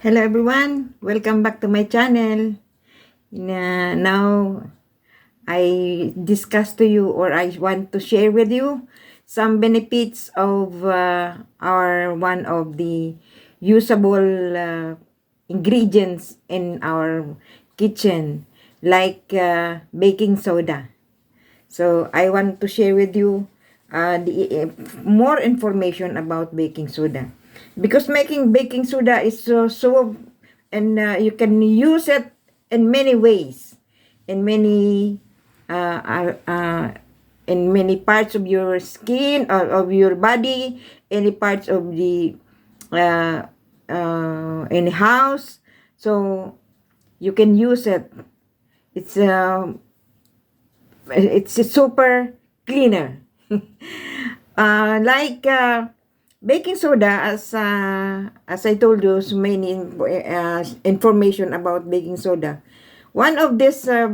Hello everyone, welcome back to my channel. Now I discuss to you, or I want to share with you some benefits of our one of the usable ingredients in our kitchen, like baking soda. So I want to share with you more information about baking soda, because making baking soda is so, and you can use it in many ways, in many uh, uh, uh, in many parts of your skin or of your body, any parts of the uh, in house. So you can use it. It's it's a super cleaner. Like baking soda, as I told you, so many information about baking soda. One of this uh,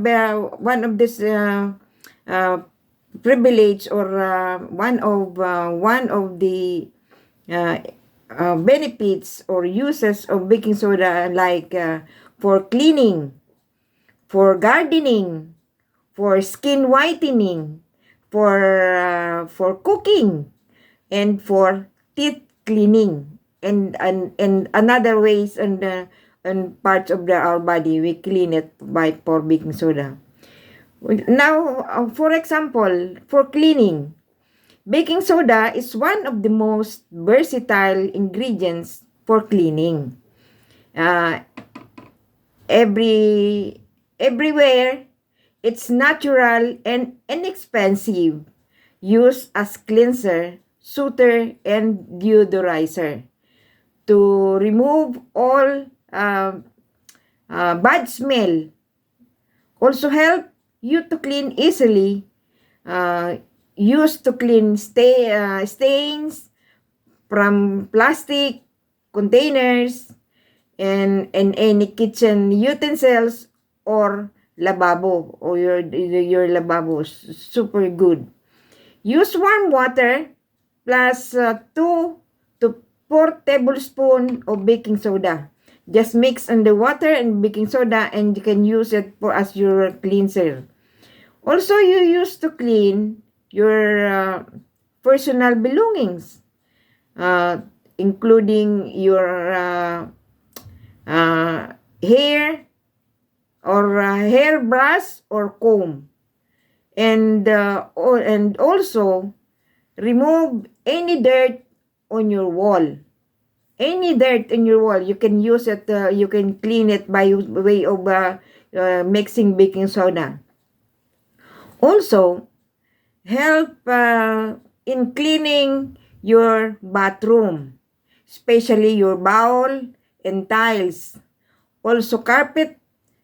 privilege, or one of the uh, benefits or uses of baking soda, like for cleaning, for gardening, for skin whitening, for cooking, and for teeth cleaning, and another ways, and parts of our body we clean it by for baking soda. Now, for example, for cleaning, baking soda is one of the most versatile ingredients for cleaning. Uh, everywhere, it's natural and inexpensive, used as cleanser, soother, and deodorizer to remove all bad smell. Also help you to clean easily. Used to clean stains from plastic containers, and any kitchen utensils or lavabo, or your lavabo. Super good. Use warm water plus 2 to 4 tablespoons of baking soda. Just mix in the water and baking soda, and you can use it for as your cleanser. Also, you use to clean your personal belongings, uh, including your hair, or hairbrush or comb, and also remove any dirt on your wall. Any dirt in your wall, you can use it. You can clean it by way of mixing baking soda. Also, help in cleaning your bathroom, especially your bowl and tiles. Also, carpet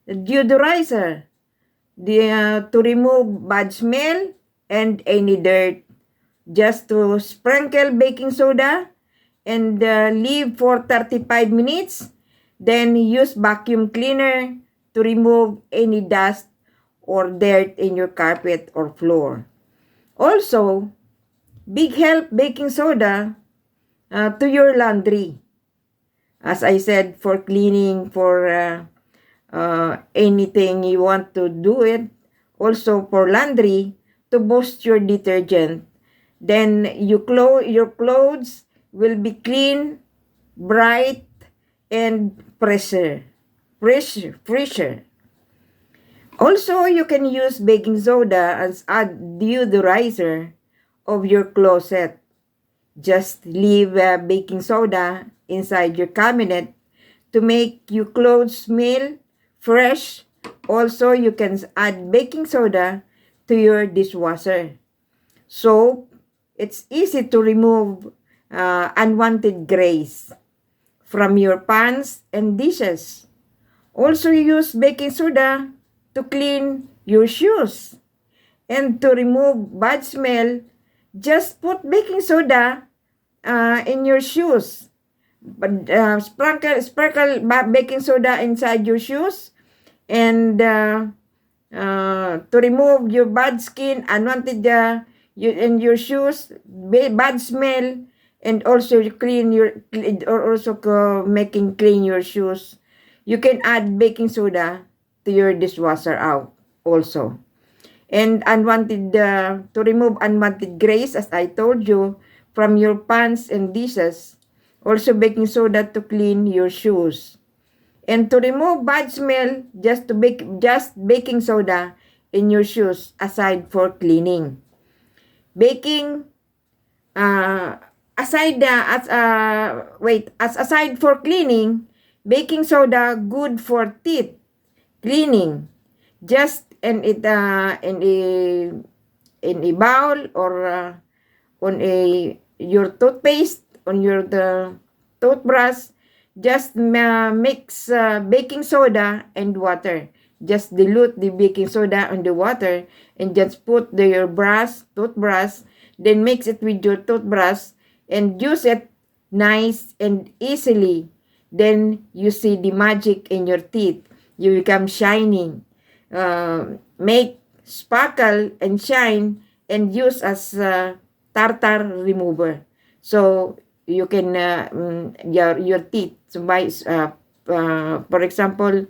deodorizer, to remove bad smell and any dirt. Just to sprinkle baking soda and leave for 35 minutes. Then use vacuum cleaner to remove any dust or dirt in your carpet or floor. Also, big help baking soda to your laundry. As I said, for cleaning, for anything you want to do it. Also for laundry, to boost your detergent. Then your clothes will be clean, bright, and fresher. Also, you can use baking soda as a deodorizer of your closet. Just leave baking soda inside your cabinet to make your clothes smell fresh. Also, you can add baking soda to your dishwasher. So, it's easy to remove unwanted grease from your pans and dishes. Also, use baking soda to clean your shoes. And to remove bad smell, just put baking soda in your shoes. But sprinkle baking soda inside your shoes, and to remove your bad skin, unwanted in your shoes, bad smell, and also you or also making clean your shoes. You can add baking soda to your dishwasher out also. And to remove unwanted grease, as I told you, from your pans and dishes. Also baking soda to clean your shoes. And to remove bad smell, just baking soda in your shoes aside for cleaning. Baking uh, aside for cleaning, baking soda good for teeth cleaning. Just in a bowl or on a your toothpaste on the toothbrush. Just mix baking soda and water. Just dilute the baking soda on the water and just put your toothbrush, then mix it with your toothbrush and use it nice and easily. Then you see the magic in your teeth. You become shining. Make sparkle and shine and use as tartar remover. So you can your teeth. So for example,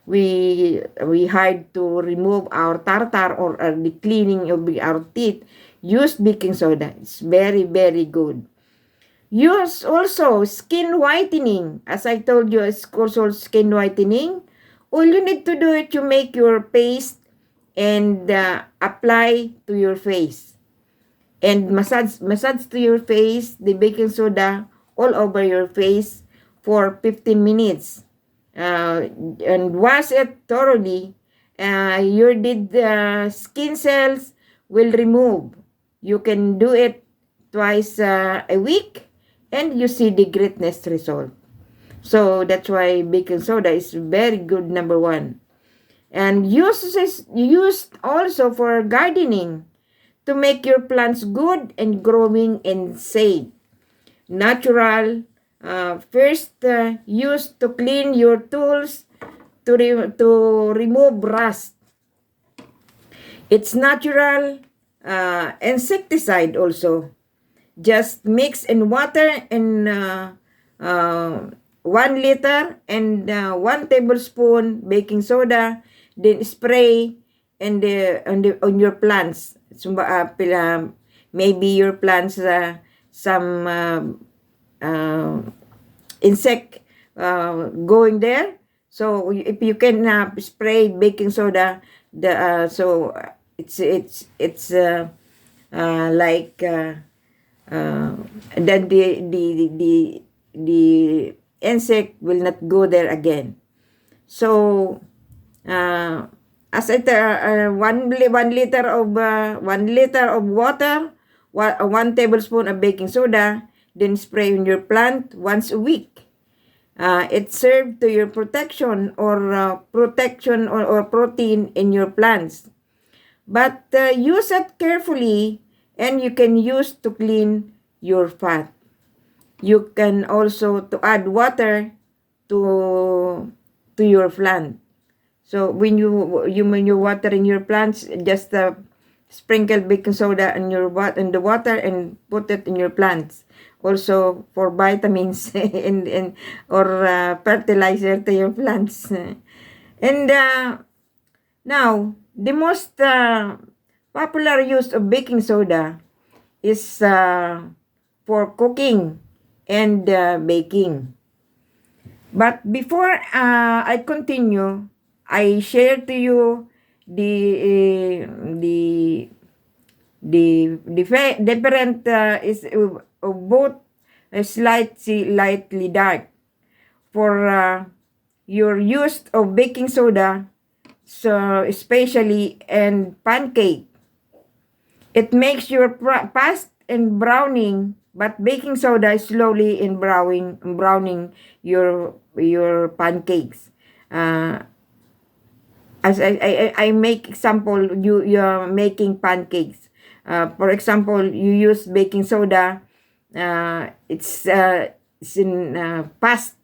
we had to remove our tartar or the cleaning of our teeth. Use baking soda. It's very, very good. Use also skin whitening. As I told you, it's also skin whitening. All you need to do is to make your paste and apply to your face. And massage to your face the baking soda all over your face for 15 minutes. And wash it thoroughly. Your skin cells will remove. You can do it twice a week and you see the greatness result. So that's why baking soda is very good, number one. And used also for gardening to make your plants good and growing and safe. Natural, first used to clean your tools to remove rust. It's natural insecticide also. Just mix in water and 1 liter and 1 tablespoon baking soda, then spray on your plants. Maybe your plants some insect going there. So if you can spray baking soda, it's like then the insect will not go there again. So as it 1 liter of 1 liter of water, 1 tablespoon of baking soda, then spray on your plant once a week. It serves to your protection or protein in your plants. But use it carefully, and you can use to clean your fat. You can also to add water to your plant. So when you watering your plants, just sprinkle baking soda in the water and put it in your plants. Also for vitamins and or fertilizer to your plants. And now the most popular use of baking soda is for cooking and baking. But before I continue, I share to you the different is both lightly dark for your use of baking soda, so especially in pancake. It makes your past and browning, but baking soda is slowly in browning your pancakes. As I make example, you're making pancakes. For example, you use baking soda. It's in past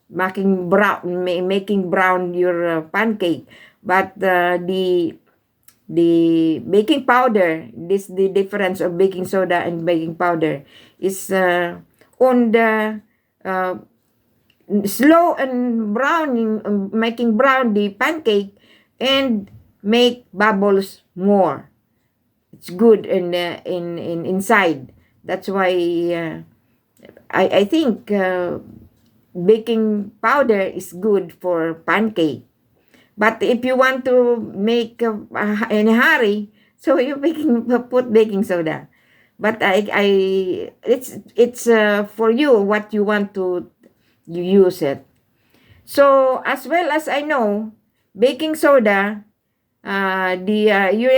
making brown your pancake, but the baking powder, the difference of baking soda and baking powder is on the slow and browning, making brown the pancake, and make bubbles more. It's good in inside. That's why I think baking powder is good for pancake. But if you want to make in a hurry, so you put baking soda. But it's for you what you want to you use it. So as well as I know, baking soda, you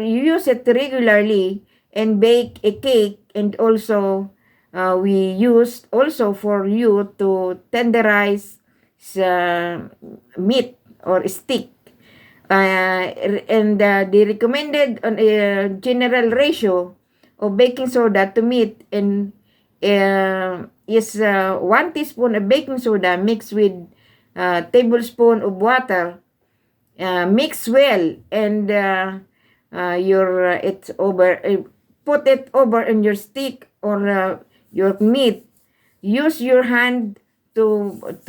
use it regularly and bake a cake, and also we use also for you to tenderize meat or steak. And the recommended general ratio of baking soda to meat and is 1 teaspoon of baking soda mixed with tablespoon of water. Mix well, and it's over. Put it over in your stick or your meat. Use your hand to what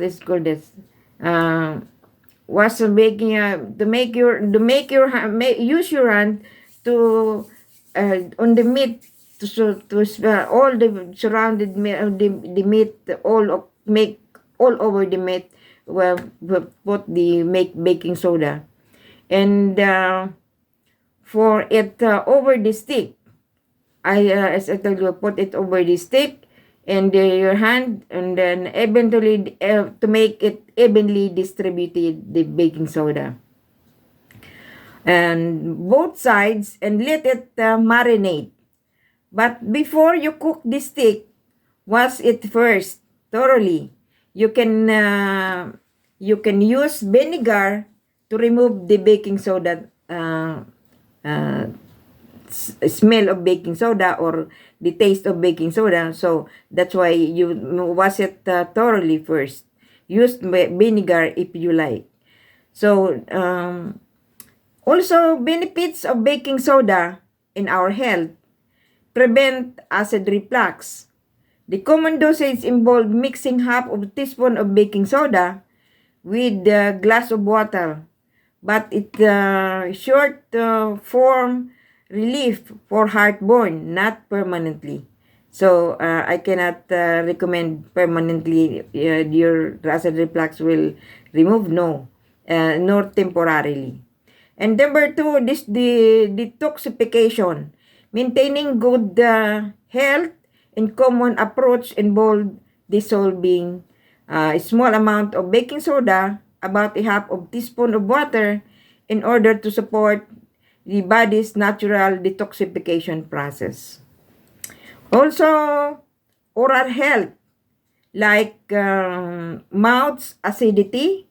is called this? Was making use your hand to on the meat to all the surrounded meat, the meat make all over the meat. Well, make baking soda, and for it over the stick, as I told you, put it over the stick and your hand, and then eventually to make it evenly distributed the baking soda, and both sides, and let it marinate. But before you cook the stick, wash it first thoroughly. You can use vinegar to remove the baking soda smell of baking soda or the taste of baking soda. So that's why you wash it thoroughly first. Use vinegar if you like. So also benefits of baking soda in our health: prevent acid reflux. The common dosage involved mixing half of a teaspoon of baking soda with a glass of water, but it short form relief for heartburn, not permanently. So I cannot recommend permanently your acid reflux will remove, no, nor temporarily. And number 2, the detoxification. Maintaining good health in common approach involve dissolving a small amount of baking soda, about a half of teaspoon of water, in order to support the body's natural detoxification process. Also, oral health, like mouth acidity,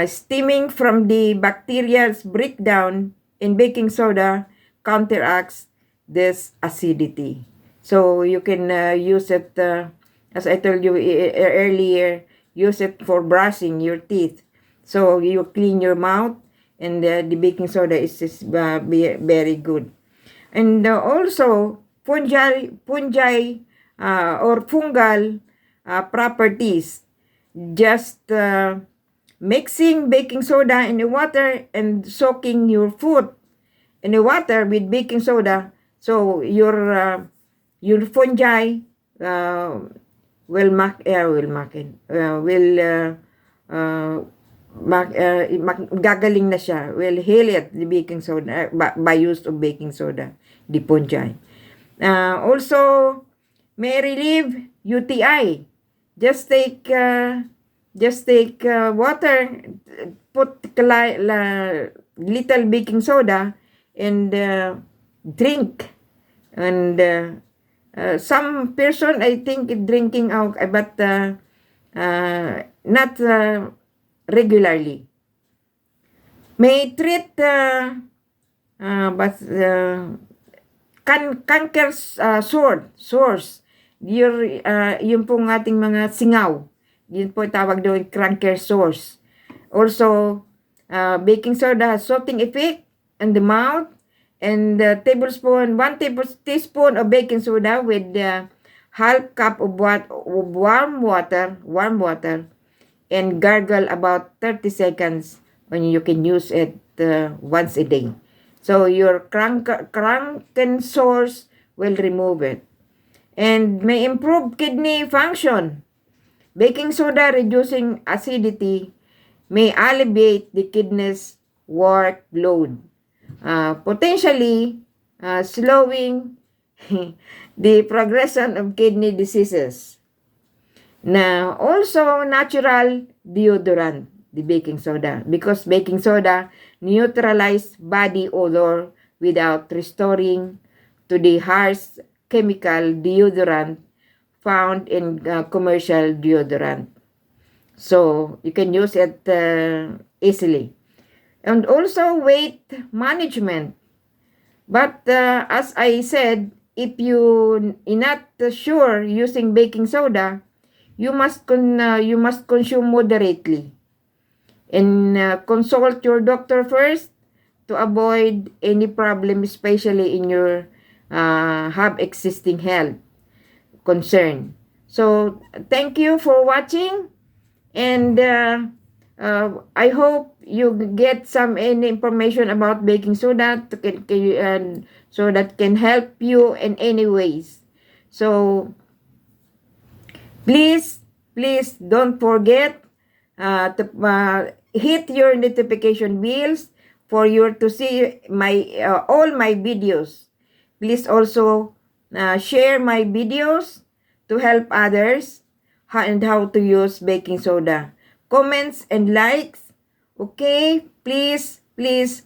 stemming from the bacterial breakdown in baking soda counteracts this acidity. So you can use it, as I told you earlier, use it for brushing your teeth. So you clean your mouth, and the baking soda is very good. And also fungi or fungal properties. Just mixing baking soda in the water and soaking your food in the water with baking soda, so your fungi gagaling na siya, will heal it, the baking soda, by use of baking soda, the fungi. Also may relieve UTI. Just take water, put little baking soda, and drink. And some person, I think, drinking out, but not regularly. May treat canker sores. Yung pong ating mga singaw. Yun po tawag doon, canker sores. Also, baking soda has soothing effect in the mouth and one teaspoon of baking soda with half cup of warm water, and gargle about 30 seconds when you can use it once a day. So your cranken sores will remove it. And may improve kidney function. Baking soda reducing acidity may alleviate the kidney's workload, potentially slowing the progression of kidney diseases. Now, also natural deodorant, the baking soda, because baking soda neutralize body odor without restoring to the harsh chemical deodorant found in commercial deodorant. So, you can use it easily. And also weight management. But as I said, if you are not sure using baking soda, you must consume moderately, and consult your doctor first to avoid any problem, especially in your have existing health concern. So thank you for watching, and I hope you get any information about baking soda so that can help you in any ways. So please don't forget to hit your notification bells for you to see my all my videos. Please also share my videos to help others and how to use baking soda. Comments and likes. Okay, please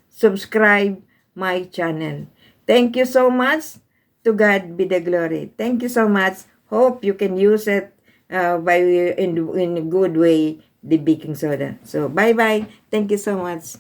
subscribe my channel. Thank you so much. To God be the glory. Thank you so much. Hope you can use it in a good way, the baking soda. So bye bye. Thank you so much.